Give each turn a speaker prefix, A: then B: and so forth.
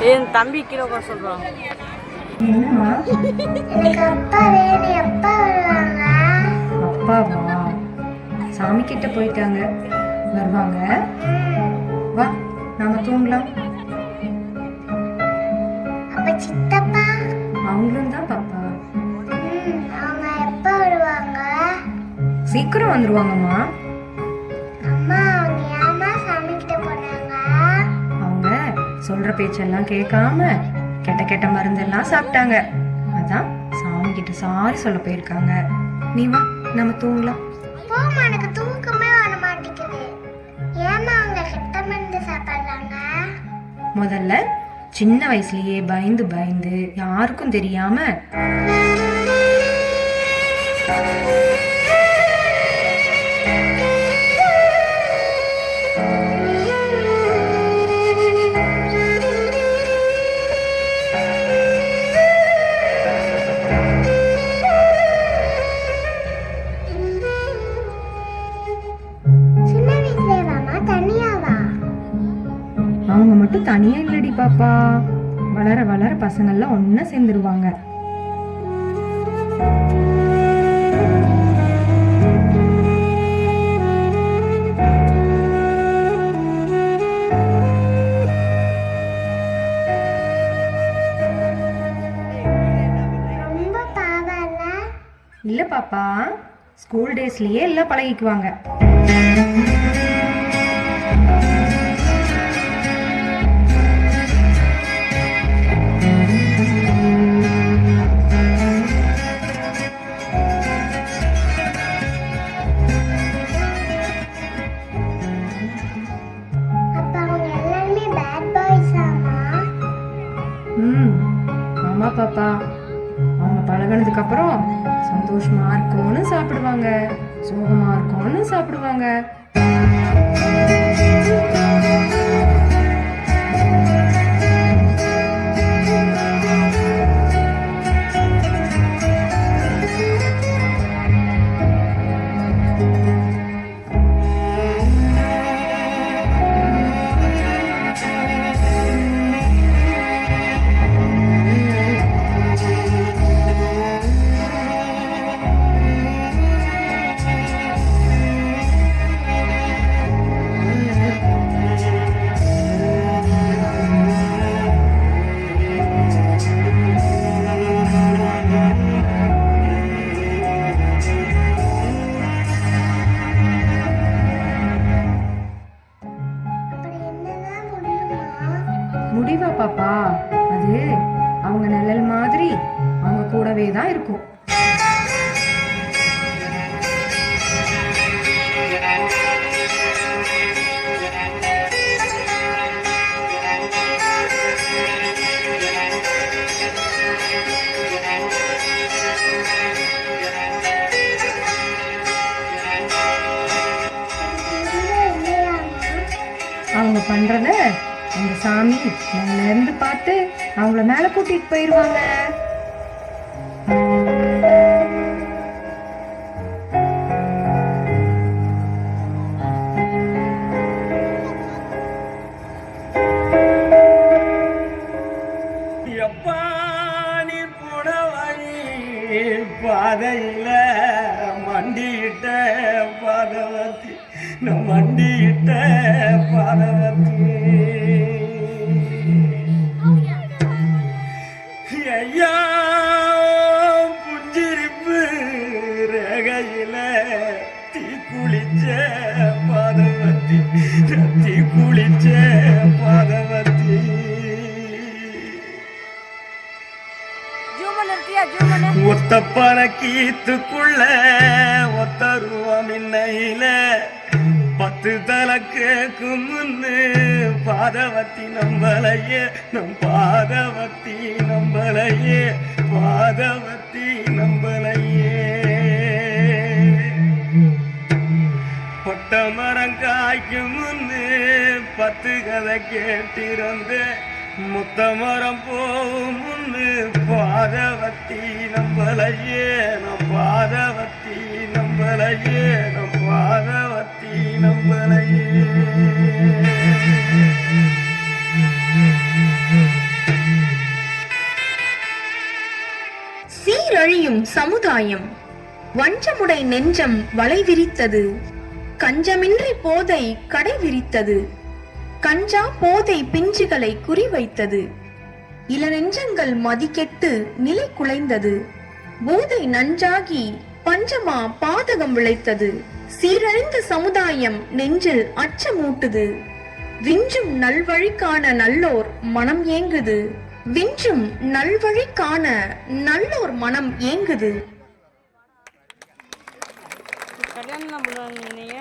A: என் தம்பி கீழே உட்கார சொல்றான்.
B: அப்பாவா? சாமி கிட்ட போயிட்டாங்க, வருவாங்க. வா நாம தூங்கலாம்.
C: சித்தப்பா
B: அவங்களும் தான் பாப்பா.
C: அவங்க எப்ப வருவாங்க?
B: சீக்கிரம் வந்துருவாங்கம்மா.
C: அம்மா அவங்க ஏமா சாமி கிட்ட போனாங்க?
B: அவங்க சொல்ற பேச்செல்லாம் கேட்காம கெட்ட கெட்ட மருந்தெல்லாம் சாப்பிட்டாங்க. அதான் சாமி கிட்ட சாரி சொல்ல போயிருக்காங்க. நீ வா நம்ம தூங்கலாம்.
C: போமா, எனக்கு தூக்கமே வர மாட்டேங்குது. ஏமா அவங்க கெட்ட மருந்து சாப்பிடுறாங்க?
B: முதல்ல சின்ன வயசுலயே பயந்து பயந்து யாருக்கும் தெரியாம அவங்க மட்டும் தனியா இல்லடி பாப்பா. வளர வளர பசங்கள்லாம் ஒன்னா சேர்ந்துருவாங்க. இல்ல பாப்பா, ஸ்கூல் டேஸ்லயே எல்லாம் பழகிக்குவாங்க. ஆமா பாப்பா, அவங்க பழகினதுக்கு அப்புறம் சந்தோஷமா இருக்கும்னு சாப்பிடுவாங்க, சோகமா இருக்கும்னு சாப்பிடுவாங்க. முடிவா பாப்பா? அது அவங்க நிழல் மாதிரி அவங்க கூடவே தான் இருக்கும். அவங்க பண்றத அந்த சாமி மேல இருந்து பார்த்து அவங்கள மேல கூட்டிட்டு போயிருவாங்க.
D: எப்பா நீ போன வழி பாதையில மண்டியிட்ட பாதவத்தி, மண்டியிட்ட பாதவத்தி. ஐயா புஞ்சிரிப்பு ரகையில தீ குளிச்ச பாதவத்தி, தீ குளிச்ச பாதவத்தி. ஒத்த பறக்கீத்துக்குள்ள ஒத்த ரூபம் இன்னையில 10 தலை கேக்கும் முன்னு பாதவத்தி நம்பலையே, நம் பாதவத்தி நம்பலையே, பாதவத்தி நம்பலையே. பொட்ட மரம் காய்க்கும் முன்னு 10 கதை கேட்டிருந்த முத்த மரம் போகும் முன்னு பாதவத்தி நம்பலையே, நம் பாதவத்தி நம்பலையே, நம் பாதவத்தி நம்பலையே.
B: பாயும் சமுதாயம். வஞ்சமுடை நெஞ்சம் வலை விரித்தது. கஞ்சமின்றி போதை கடை விரித்தது. கஞ்சா போதை பிஞ்சுகளை குறிவைத்தது. இளநெஞ்சங்கள் மதிக்கெட்டு நிலை குலைந்தது. போதை நஞ்சாகி பஞ்சமா பாதகம் விளைத்தது. சீரழிந்த சமுதாயம் நெஞ்சில் அச்சமூட்டுது. விஞ்சும் நல்வழிக்கான நல்லோர் மனம் ஏங்குது. விஞ்சும் நல்வழிக்கான நல்லோர் மனம் ஏங்குது.
A: கல்யாணம் பண்ணுவாங்க நீங்க?